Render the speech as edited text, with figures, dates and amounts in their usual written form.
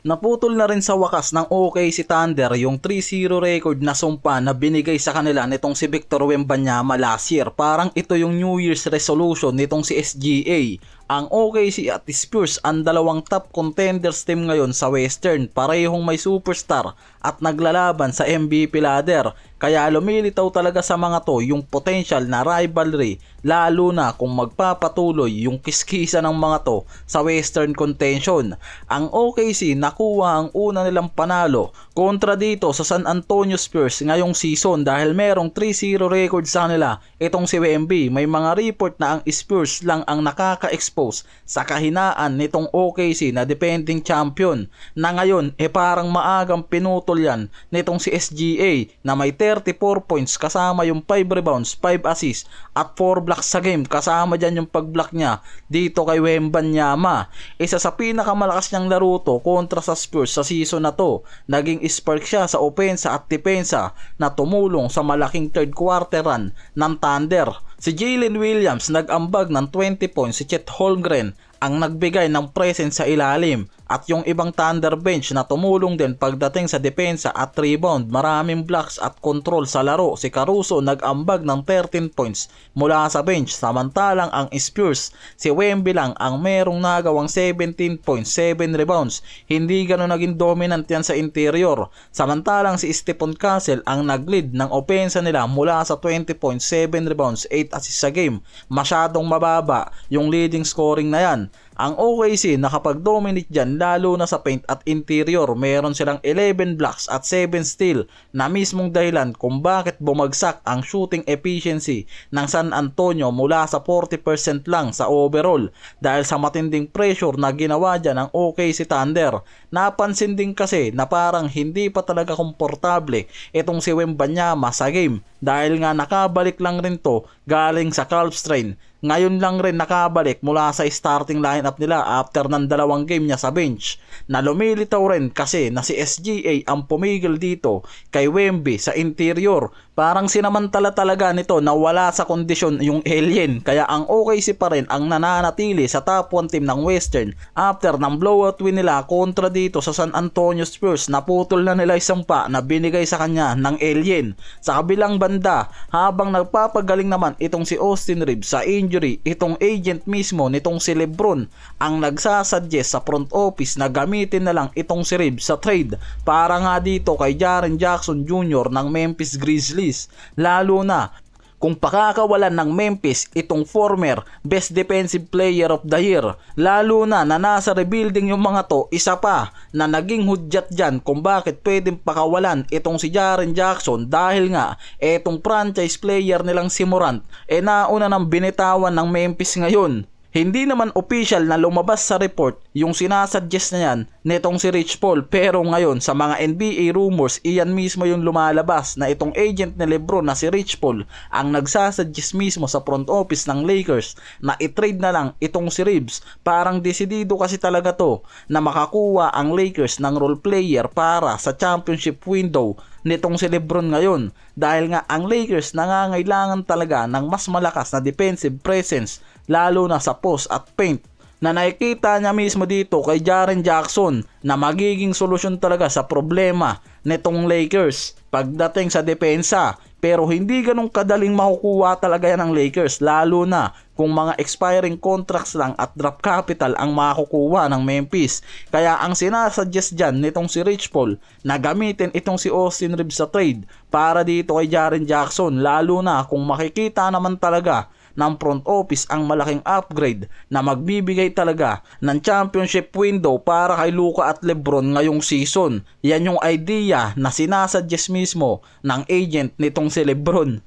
Naputol na rin sa wakas ng OKC Thunder yung 3-0 record na sumpa na binigay sa kanila nitong si Victor Wembanyama last year. Parang ito yung New Year's resolution nitong si SGA. Ang OKC at Spurs ang dalawang top contenders team ngayon sa Western, parehong may superstar at naglalaban sa MVP ladder. Kaya lumilitaw talaga sa mga to yung potential na rivalry, lalo na kung magpapatuloy yung kiskisa ng mga to sa Western contention. Ang OKC nakuha ang una nilang panalo kontra dito sa San Antonio Spurs ngayong season dahil merong 3-0 record sa kanila itong si Wemby. May mga report na ang Spurs lang ang nakaka-expose sa kahinaan nitong OKC na defending champion, na ngayon parang maagang pinutol yan nitong si SGA na may 34 points kasama yung 5 rebounds, 5 assists at 4 blocks sa game, kasama dyan yung pag-block niya dito kay Wembanyama. Isa sa pinakamalakas niyang laro to kontra sa Spurs sa season na to. Naging spark siya sa opensa at depensa na tumulong sa malaking third quarter run ng Thunder. Si Jalen Williams nag-ambag ng 20 points, si Chet Holmgren ang nagbigay ng presence sa ilalim at yung ibang Thunder bench na tumulong din pagdating sa depensa at rebound, maraming blocks at control sa laro. Si Caruso nag-ambag ng 13 points mula sa bench, samantalang ang Spurs, si Wemby lang ang merong nagawang 17 points, 7 rebounds. Hindi gano'n naging dominant yan sa interior, samantalang si Stephon Castle ang nag-lead ng opensa nila mula sa 20 points, 7 rebounds, 8 assists sa game. Masyadong mababa yung leading scoring na yan. Ang OKC nakapag-dominate dyan lalo na sa paint at interior. Meron silang 11 blocks at 7 steal na mismong dahilan kung bakit bumagsak ang shooting efficiency ng San Antonio mula sa 40% lang sa overall dahil sa matinding pressure na ginawa dyan ng OKC Thunder. Napansin din kasi na parang hindi pa talaga komportable itong si Wembanyama sa game dahil nga nakabalik lang rin to galing sa calf strain. Ngayon lang rin nakabalik mula sa starting lineup nila after ng 2 game niya sa bench, na lumilitaw rin kasi na si SGA ang pumigil dito kay Wemby sa interior. Parang sinamantala talaga nito na wala sa kondisyon yung alien, kaya ang OKC pa rin ang nananatili sa top 1 team ng Western after ng blowout win nila kontra dito sa San Antonio Spurs. Naputol na nila isang pa na binigay sa kanya ng alien. Sa kabilang banda, habang nagpapagaling naman itong si Austin Reeves sa injury, itong agent mismo nitong si LeBron ang nagsasuggest sa front office na gamitin na lang itong si Reeves sa trade para nga dito kay Jaren Jackson Jr. ng Memphis Grizzlies. Lalo na kung pakakawalan ng Memphis itong former Best Defensive Player of the Year, lalo na nasa rebuilding yung mga to. Isa pa na naging hudyat dyan kung bakit pwedeng pakawalan itong si Jaren Jackson dahil nga etong franchise player nilang si Morant nauna ng binitawan ng Memphis ngayon. Hindi naman official na lumabas sa report yung sinasuggest na yan netong si Rich Paul, pero ngayon sa mga NBA rumors, iyan mismo yung lumalabas na itong agent ni LeBron na si Rich Paul ang nagsasuggest mismo sa front office ng Lakers na i-trade na lang itong si Reeves. Parang desidido kasi talaga to na makakuha ang Lakers ng role player para sa championship window nitong si LeBron ngayon, dahil nga ang Lakers nangangailangan talaga ng mas malakas na defensive presence lalo na sa post at paint, na nakikita niya mismo dito kay Jaren Jackson na magiging solusyon talaga sa problema nitong Lakers pagdating sa depensa. Pero hindi ganun kadaling makukuha talaga yan ng Lakers, lalo na kung mga expiring contracts lang at draft capital ang makukuha ng Memphis. Kaya ang sinasuggest dyan nitong si Rich Paul na gamitin itong si Austin Reeves sa trade para dito kay Jaren Jackson, lalo na kung makikita naman talaga ng front office ang malaking upgrade na magbibigay talaga ng championship window para kay Luka at LeBron ngayong season. Yan yung idea na sinasuggest mismo ng agent nitong si LeBron.